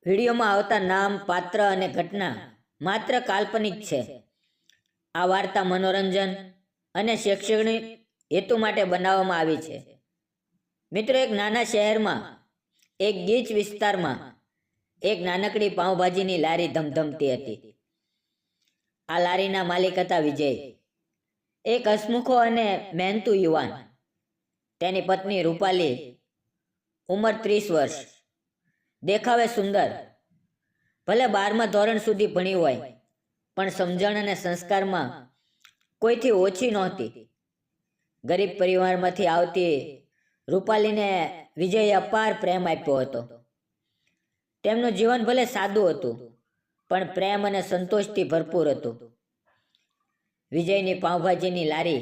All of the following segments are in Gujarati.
વિડીયોમાં આવતા નામ, પાત્ર અને ઘટના માત્ર કાલ્પનિક છે. આ વાર્તા મનોરંજન અને શૈક્ષણિક હેતુ માટે બનાવવામાં આવી છે. મિત્રો, એક નાના શહેરમાં, એક ગીચ વિસ્તારમાં એક નાનકડી પાઉંભાજીની લારી ધમધમતી હતી. આ લારીના માલિક હતા વિજય, એક હસમુખો અને મહેનતુ યુવાન. તેની પત્ની રૂપાલી, ઉંમર 30 વર્ષ, દેખાવે સુંદર. ભલે 12મા ધોરણ સુધી ભણી હોય, પણ સમજણ અને સંસ્કારમાં કોઈથી ઓછી નહોતી. ગરીબ પરિવારમાંથી આવતી રૂપાલીને વિજયે અપાર પ્રેમ આપ્યો હતો. તેમનું જીવન ભલે સાદું હતું, પણ પ્રેમ અને સંતોષથી ભરપૂર હતું. વિજયની પાઉંભાજીની લારી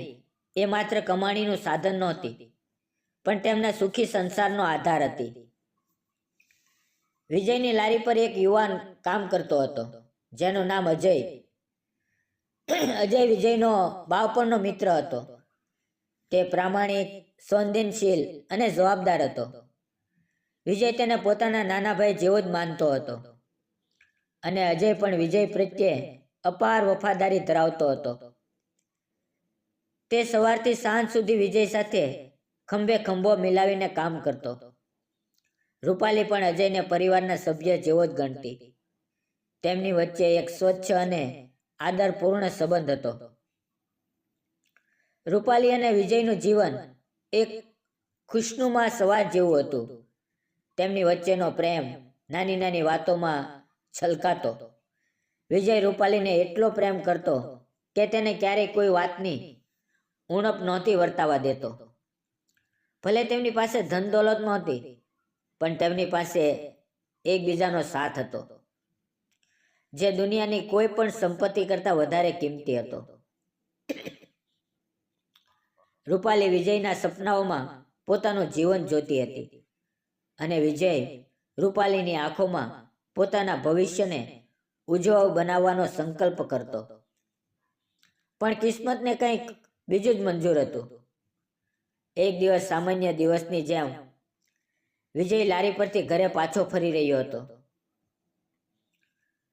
એ માત્ર કમાણીનું સાધન નહોતી, પણ તેમના સુખી સંસારનો આધાર હતી. વિજયની લારી પર એક યુવાન કામ કરતો હતો, જેનું નામ અજય. અજય વિજયનો બાળપણનો મિત્ર હતો. તે પ્રામાણિક, સંવેદનશીલ અને જવાબદાર હતો. વિજય તેને પોતાના નાના ભાઈ જેવો જ માનતો હતો, અને અજય પણ વિજય પ્રત્યે અપાર વફાદારી ધરાવતો હતો. તે સવારથી સાંજ સુધી વિજય સાથે ખંભે ખંભો મિલાવીને કામ કરતો. રૂપાલી પણ અજયને પરિવારના સભ્ય જેવો જ ગણતી. તેમની વચ્ચે એક સ્વચ્છ અને આદરપૂર્ણ સંબંધ હતો. રૂપાલી અને વિજયનું જીવન એક ખુશનુમા સવાર જેવું હતું. તેમની વચ્ચેનો પ્રેમ નાની નાની વાતોમાં છલકાતો. વિજય રૂપાલીને એટલો પ્રેમ કરતો કે તેને ક્યારેય કોઈ વાતની ઉણપ નહોતી વર્તાવા દેતો. ભલે તેમની પાસે ધન દોલત નહોતી, પણ તેમની પાસે એકબીજાનો સાથ હતો, જે દુનિયાની કોઈ પણ સંપત્તિ કરતાં વધારે કિંમતી હતો. રૂપાલી વિજયના સપનાઓમાં પોતાનું જીવન જોતી હતી, અને વિજય રૂપાલીની આંખોમાં પોતાના ભવિષ્યને ઉજ્જવળ બનાવવાનો સંકલ્પ કરતો. પણ કિસ્મતને કંઈક બીજું જ મંજૂર હતું. એક દિવસ સામાન્ય દિવસની જેમ વિજય લારી પરથી ઘરે પાછો ફરી રહ્યો હતો.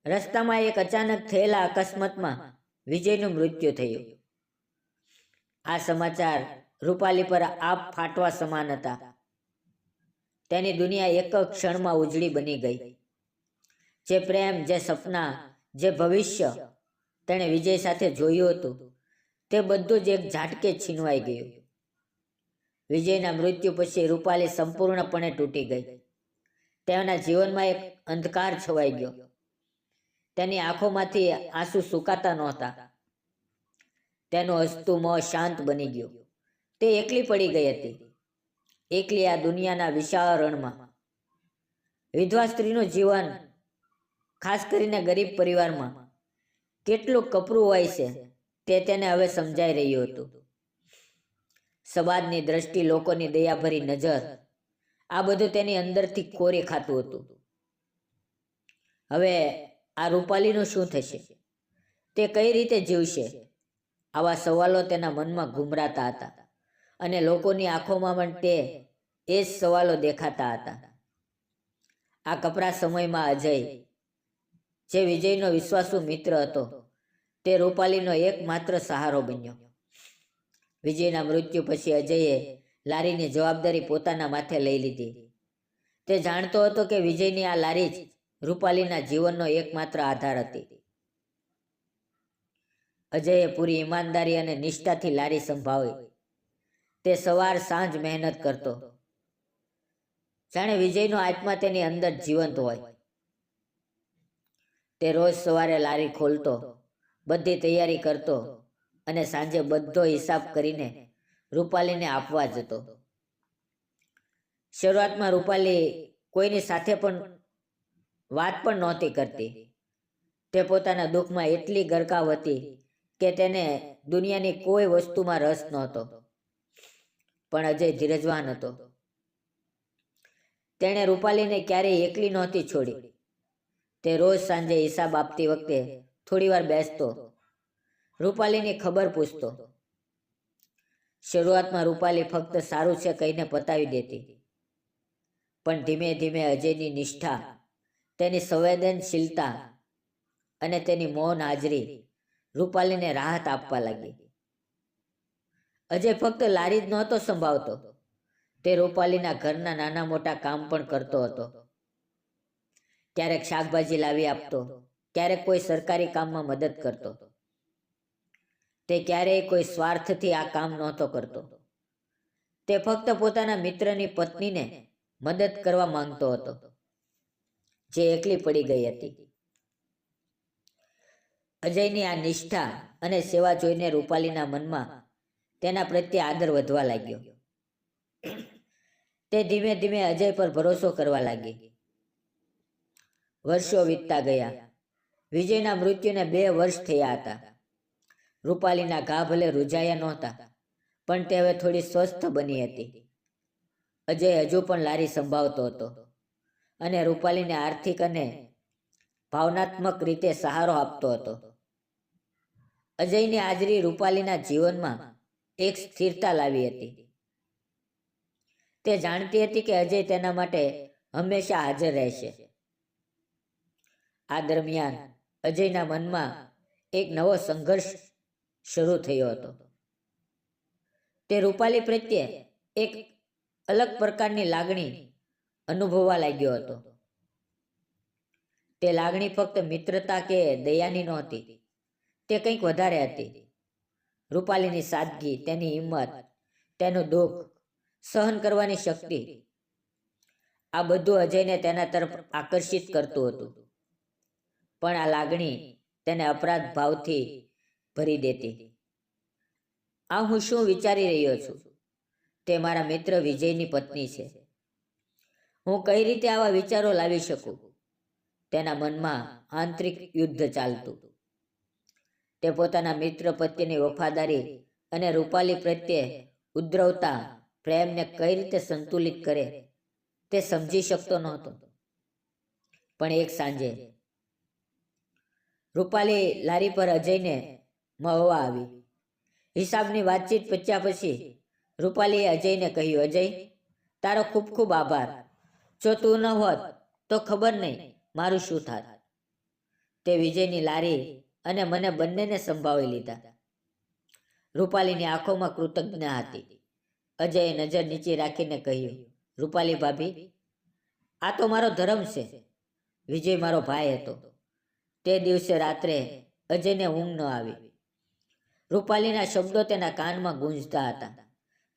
રસ્તામાં એક અચાનક થયેલા અકસ્માતમાં વિજયનું મૃત્યુ થયું. આ સમાચાર રૂપાલી પર આપ ફાટવા સમાન હતા. તેની દુનિયા એક ક્ષણમાં ઉજળી બની ગઈ. જે પ્રેમ, જે સપના, જે ભવિષ્ય તેણે વિજય સાથે જોયું હતું, તે બધું જ એક ઝાટકે છીનવાઈ ગયું. વિજયના મૃત્યુ પછી રૂપાલી સંપૂર્ણપણે તૂટી ગઈ. તેના જીવનમાં એક અંધકાર છવાઈ ગયો. તેની આંખોમાંથી આંસુ સુકાતા નહોતા. તેનું હસતું મોં શાંત બની ગયું. તે એકલી પડી ગઈ હતી, એકલી આ દુનિયાના વિશાળ રણમાં. વિધવા સ્ત્રીનું જીવન, ખાસ કરીને ગરીબ પરિવારમાં, કેટલું કપરું હોય છે તે તેને હવે સમજાઈ રહ્યું હતું. સમાજની દ્રષ્ટિ, લોકોની દયાભરી નજર, આ બધું તેની અંદરથી કોરી ખાતું હતું. હવે આ રૂપાલીનું શું થશે? તે કઈ રીતે જીવશે? આવા સવાલો તેના મનમાં ઘૂમરાતા હતા, અને લોકોની આંખોમાં પણ એ જ સવાલો દેખાતા હતા. આ કપરા સમયમાં અજય, જે વિજયનો વિશ્વાસુ મિત્ર હતો, તે રૂપાલીનો એકમાત્ર સહારો બન્યો. વિજયના મૃત્યુ પછી અજયે લારીની જવાબદારી પોતાના માથે લઈ લીધી. તે જાણતો હતો કે વિજયની આ લારી જ રૂપાલીના જીવનનો એકમાત્ર આધાર હતી. અજયે પૂરી ઈમાનદારી અને નિષ્ઠાથી લારી સંભાળી. તે સવાર સાંજ મહેનત કરતો, જાણે વિજયનો આત્મા તેની અંદર જીવંત હોય. તે રોજ સવારે લારી ખોલતો, બધી તૈયારી કરતો, અને સાંજે બધો હિસાબ કરીને રૂપાલીને આપવા જતો. શરૂઆતમાં રૂપાલી કોઈની સાથે પણ વાત પણ નહોતી કરતી. તે પોતાના દુઃખમાં એટલી ગરકાવ હતી કે તેને દુનિયાની કોઈ વસ્તુમાં રસ નહોતો. પણ અજય ધીરજવાન હતો. તેણે રૂપાલીને ક્યારેય એકલી નહોતી છોડી. તે રોજ સાંજે હિસાબ આપતી વખતે થોડીવાર બેસતો, રૂપાલીની ખબર પૂછતો. શરૂઆતમાં રૂપાલી ફક્ત સારું છે કહીને પતાવી દેતી, પણ ધીમે ધીમે અજયની નિષ્ઠા તેની સંવેદનશીલતા અને તેની મૌન હાજરી રૂપાલીને રાહત આપવા લાગી. અજય ફક્ત લારી જ નહોતો સંભાળતો, તે રૂપાલીના ઘરના નાના મોટા કામ પણ કરતો હતો. ક્યારેક શાકભાજી લાવી આપતો, ક્યારેક કોઈ સરકારી કામમાં મદદ કરતો. તે ક્યારેય કોઈ સ્વાર્થથી આ કામ નહોતો કરતો. તે ફક્ત પોતાના મિત્રની પત્નીને મદદ કરવા માંગતો હતો, જે એકલી પડી ગઈ હતી. અજયની આ નિષ્ઠા અને સેવા જોઈને રૂપાલીના મનમાં તેના પ્રત્યે આદર વધવા લાગ્યો. તે ધીમે ધીમે અજય પર ભરોસો કરવા લાગી. વર્ષો વીતતા ગયા. વિજયના મૃત્યુને 2 વર્ષ થયા હતા. રૂપાલીના ઘા ભલે રૂઝાયા નહોતા, પણ તે હવે થોડી સ્વસ્થ બની હતી. અજય હજુ પણ લારી સંભાળતો હતો અને રૂપાલીને આર્થિક અને ભાવનાત્મક રીતે સહારો આપતો હતો. અજયની હાજરી રૂપાલીના જીવનમાં એક સ્થિરતા લાવી હતી. તે જાણતી હતી કે અજય તેના માટે હંમેશા હાજર રહેશે. આ દરમિયાન અજયના મનમાં એક નવો સંઘર્ષ શરૂ થયો હતો. તે રૂપાલી પ્રત્યે એક અલગ પ્રકારની લાગણી અનુભવવા લાગ્યો હતો. તે લાગણી ફક્ત મિત્રતા કે દયાની નહોતી, તે કંઈક વધારે હતી. રૂપાલીની સાદગી, તેની હિંમત, તેનું દુઃખ સહન કરવાની શક્તિ, આ બધું અજયને તેના તરફ આકર્ષિત કરતું હતું. પણ આ લાગણી તેને અપરાધ ભાવથી ભરી દેતી. આ હું શું વિચારી રહ્યો છું? તે મારા મિત્ર વિજયની પત્ની છે. હું કઈ રીતે આવા વિચારો લાવી શકું? તેના મનમાં આંતરિક યુદ્ધ ચાલતું. તે પોતાના મિત્ર પ્રત્યેની વફાદારી અને રૂપાલી પ્રત્યે ઉદ્રવતા પ્રેમને કઈ રીતે સંતુલિત કરે તે સમજી શકતો નહોતો. પણ એક સાંજે રૂપાલી લારી પર અજયને મળવા આવી. હિસાબની વાતચીત પત્યા પછી રૂપાલીએ અજયને કહ્યું, અજય, તારો ખૂબ ખૂબ આભાર. જો તું ન હોત તો ખબર નહીં મારું શું થાત. તે વિજયની લારી અને મને બંનેને સંભાળી લીધા. રૂપાલીની આંખોમાં કૃતજ્ઞતા હતી. અજયે નજર નીચે રાખીને કહ્યું, રૂપાલી ભાભી, આ તો મારો ધર્મ છે. વિજય મારો ભાઈ હતો. તે દિવસે રાત્રે અજયને ઊંઘ ન આવી. રૂપાલીના શબ્દો તેના કાનમાં ગૂંજતા હતા.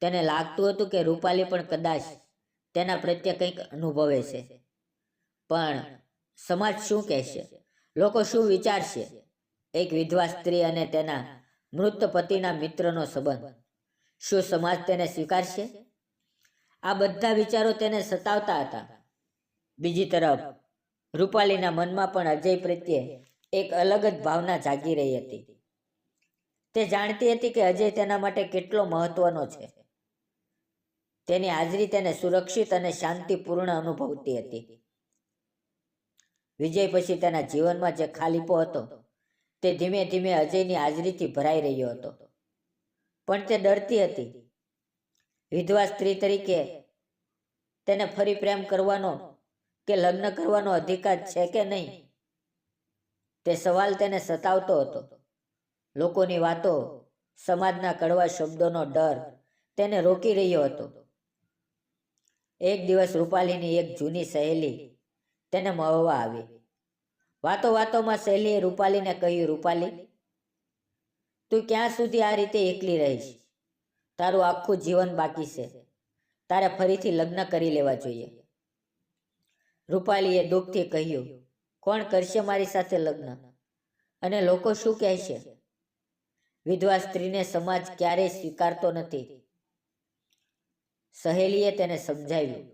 તેને લાગતું હતું કે રૂપાલી પણ કદાચ તેના પ્રત્યે કંઈક અનુભવે છે. પણ સમાજ શું કહેશે? લોકો શું વિચારશે? એક વિધવા સ્ત્રી અને તેના મૃત પતિના મિત્રનો સંબંધ, શું સમાજ તેને સ્વીકારશે? આ બધા વિચારો તેને સતાવતા હતા. બીજી તરફ રૂપાલીના મનમાં પણ અજય પ્રત્યે એક અલગ જ ભાવના જાગી રહી હતી. તે જાણતી હતી કે અજય તેના માટે કેટલો મહત્વનો છે. તેની હાજરી તેને સુરક્ષિત અને શાંતિપૂર્ણ અનુભવતી હતી. વિજય પછી તેના જીવનમાં જે ખાલીપો હતો તે ધીમે ધીમે અજયની હાજરીથી ભરાઈ રહ્યો હતો. પણ તે ડરતી હતી. વિધવા સ્ત્રી તરીકે તેને ફરી પ્રેમ કરવાનો કે લગ્ન કરવાનો અધિકાર છે કે નહીં, તે સવાલ તેને સતાવતો હતો. લોકોની વાતો, સમાજના કડવા શબ્દોનો ડર તેને રોકી રહ્યો હતો. એક દિવસ રૂપાલીની એક જૂની સહેલી તેને મળવા આવી. વાતો વાતોમાં સહેલીએ રૂપાલીને કહ્યું, રૂપાલી, તું ક્યાં સુધી આ રીતે એકલી રહીશ? તારું આખું જીવન બાકી છે. તારે ફરીથી લગ્ન કરી લેવા જોઈએ. રૂપાલીએ દુઃખથી કહ્યું, કોણ કરશે મારી સાથે લગ્ન? અને લોકો શું કહેશે? વિધવા સ્ત્રીને સમાજ ક્યારેય સ્વીકારતો નથી. સહેલીએ તેને સમજાવ્યું,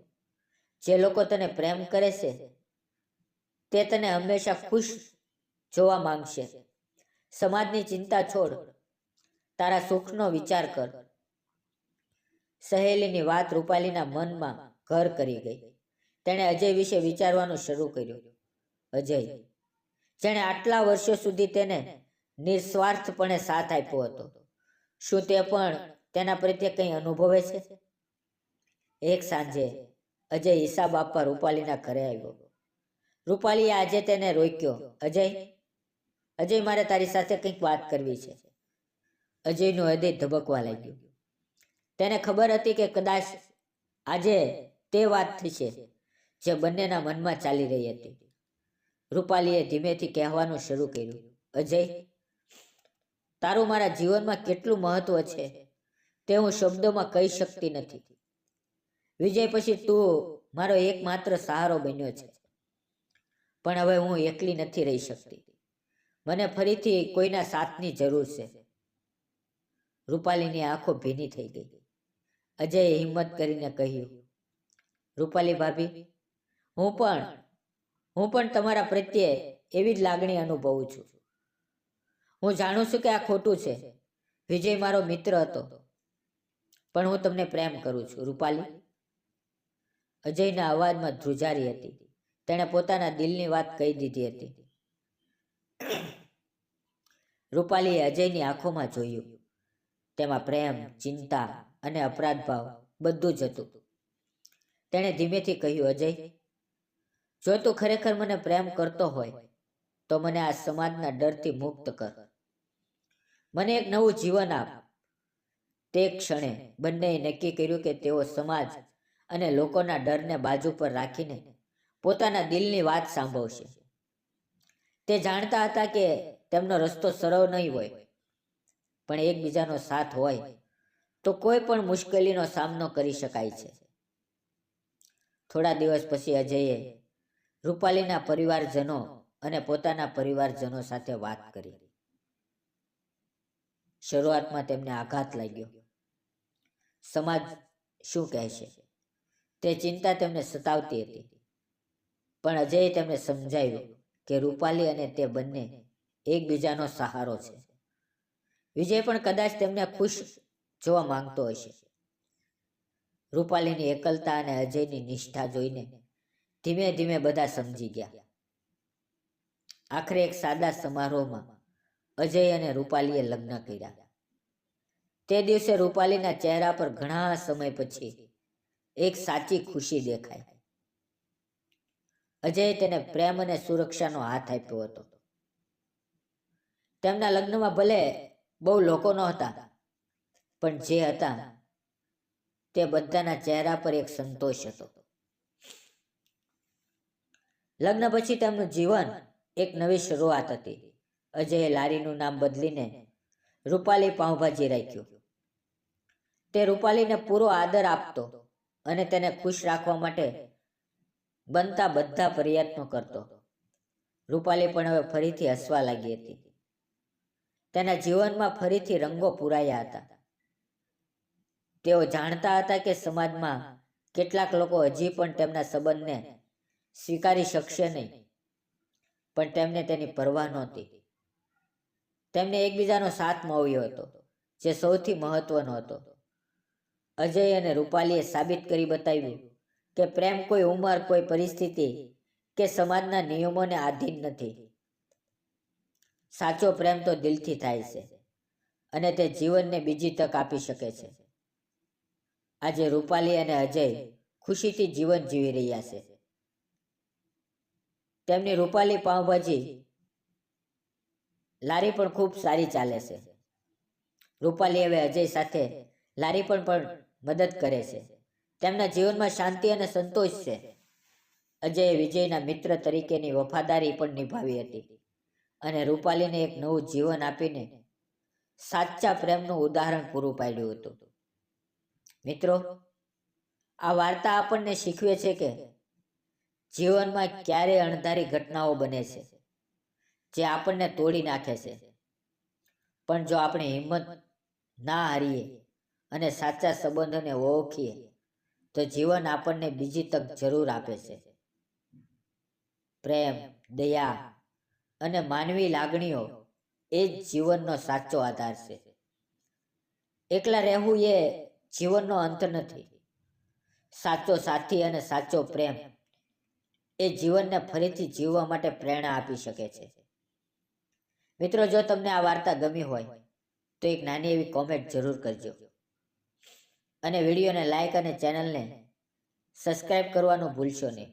જે લોકો તને પ્રેમ કરે છે તે તને હંમેશા ખુશ જોવા માંગશે. સમાજની ચિંતા છોડ, તારા સુખનો વિચાર કર. સહેલીની વાત રૂપાલીના મનમાં ઘર કરી ગઈ. તેણે અજય વિશે વિચારવાનું શરૂ કર્યું. અજય, જેણે આટલા વર્ષો સુધી તેને નિસ્વાર્થપણે સાથ આપ્યો હતો, શું તે પણ તેના પ્રત્યે કંઈ અનુભવે છે? એક સાંજે અજય હિસાબ આપવા રૂપાલીના ઘરે આવ્યો. રૂપાલીએ આજે તેને રોક્યો. અજય, મારે તારી સાથે કંઈક વાત કરવી છે. અજયનું હૃદય ધબકવા લાગ્યું. તેને ખબર હતી કે કદાચ આજે તે વાત થશે જે બંનેના મનમાં ચાલી રહી હતી. રૂપાલીએ ધીમેથી કહેવાનું શરૂ કર્યું. અજય, તારું મારા જીવનમાં કેટલું મહત્વ છે તે હું શબ્દોમાં કહી શકતી નથી. વિજય પછી તું મારો એકમાત્ર સહારો બન્યો છે. પણ હવે હું એકલી નથી રહી શકતી. મને ફરીથી કોઈના સાથની જરૂર છે. રૂપાલીની આંખો ભીની થઈ ગઈ. અજયે હિંમત કરીને કહ્યું, રૂપાલી ભાભી, હું પણ તમારા પ્રત્યે એવી જ લાગણી અનુભવું છું. હું જાણું છું કે આ ખોટું છે. વિજય મારો મિત્ર હતો, પણ હું તમને પ્રેમ કરું છું. રૂપાલી. અજયના અવાજમાં ધ્રુજારી હતી. તેણે પોતાના દિલની વાત કહી દીધી હતી. રૂપાલીએ અજયની આંખોમાં જોયું. તેમાં પ્રેમ, ચિંતા અને અપરાધ ભાવ બધું જ હતું. તેણે ધીમેથી કહ્યું, અજય, જો તું ખરેખર મને પ્રેમ કરતો હોય તો મને આ સમાજના ડરથી મુક્ત કર. મને એક નવું જીવન આપ. તે ક્ષણે બંનેએ નક્કી કર્યું કે તેઓ સમાજ અને લોકોના ડરને બાજુ પર રાખીને પોતાના દિલની વાત સાંભળશે. તે જાણતા હતા કે તેમનો રસ્તો સરળ નહીં હોય, પણ એકબીજાનો સાથ હોય તો કોઈ પણ મુશ્કેલીનો સામનો કરી શકાય છે. થોડા દિવસ પછી અજયે રૂપાલીના પરિવારજનો અને પોતાના પરિવારજનો સાથે વાત કરી. શરૂઆતમાં તેમને આઘાત લાગ્યો. સમાજ શું કહેશે, તે ચિંતા તેમને સતાવતી હતી. પણ અજયે તેમને સમજાવ્યું કે રૂપાલી અને તે બંને એકબીજાનો સહારો છે. વિજય પણ કદાચ તેમને ખુશ જોવા માંગતો હશે. રૂપાલીની એકલતા અને અજયની નિષ્ઠા જોઈને ધીમે ધીમે બધા સમજી ગયા. આખરે એક સાદા સમારોહમાં અજય અને રૂપાલીએ લગ્ન કર્યા. તે દિવસે રૂપાલીના ચહેરા પર ઘણા સમય પછી એક સાચી ખુશી દેખાઈ. અજયે તેને પ્રેમ અને સુરક્ષાનો હાથ આપ્યો હતો. તેમના લગ્નમાં ભલે બહુ લોકો નહોતા, પણ જે હતા તે બધાના ચહેરા પર એક સંતોષ હતો. લગ્ન પછી તેમનું જીવન એક નવી શરૂઆત હતી. અજયે લારીનું નામ બદલીને રૂપાલી પાઉંભાજી રાખ્યું. તે રૂપાલીને પૂરો આદર આપતો અને તેને ખુશ રાખવા માટે બનતા બધા પ્રયત્નો કરતો. રૂપાલી પણ હવે ફરીથી હસવા લાગી હતી. તેના જીવનમાં ફરીથી રંગો પૂરાયા હતા. તેઓ જાણતા હતા કે સમાજમાં કેટલાક લોકો હજી પણ તેમના સંબંધને સ્વીકારી શકશે નહીં, પણ તેમને તેની પરવા નહોતી. તેમને એકબીજાનો સાથ મળ્યો હતો, જે સૌથી મહત્વનો હતો. અજય અને રૂપાલીએ સાબિત કરી બતાવ્યું કે પ્રેમ કોઈ ઉંમર, કોઈ પરિસ્થિતિ કે સમાજના નિયમોને આધીન નથી. સાચો પ્રેમ તો દિલથી થાય છે અને તે જીવનને બીજી તક આપી શકે છે. આજે રૂપાલી અને અજય ખુશીથી જીવન જીવી રહ્યા છે. તેમની રૂપાલી પાઉંભાજી લારી પણ ખૂબ સારી ચાલે છે. રૂપાલી હવે અજય સાથે લારી પણ મદદ કરે છે. તેમના જીવનમાં શાંતિ અને સંતોષ છે. અજયે વિજયના મિત્ર તરીકેની વફાદારી પણ નિભાવી હતી અને રૂપાલીને એક નવું જીવન આપીને સાચા પ્રેમનું ઉદાહરણ પૂરું પાડ્યું હતું. મિત્રો, આ વાર્તા આપણને શીખવે છે કે જીવનમાં ક્યારે અણધારી ઘટનાઓ બને છે જે આપણને તોડી નાખે છે, પણ જો આપણે હિંમત ના હારીએ અને સાચા સંબંધોને ઓળખીએ તો જીવન આપણને બીજી તક જરૂર આપે છે. પ્રેમ, દયા અને માનવી લાગણીઓ એ જ જીવનનો સાચો આધાર છે. એકલા રહેવું એ જીવનનો અંત નથી. સાચો સાથી અને સાચો પ્રેમ એ જીવનને ફરીથી જીવવા માટે પ્રેરણા આપી શકે છે. મિત્રો, જો તમને આ વાર્તા ગમી હોય તો એક નાની એવી કોમેન્ટ જરૂર કરજો અને વિડીયોને લાઈક અને ચેનલને સબસ્ક્રાઇબ કરવાનું ભૂલશો નહીં.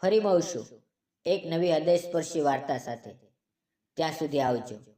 ફરી મળશું એક નવી હૃદયસ્પર્શી વાર્તા સાથે. ત્યાં સુધી આવજો.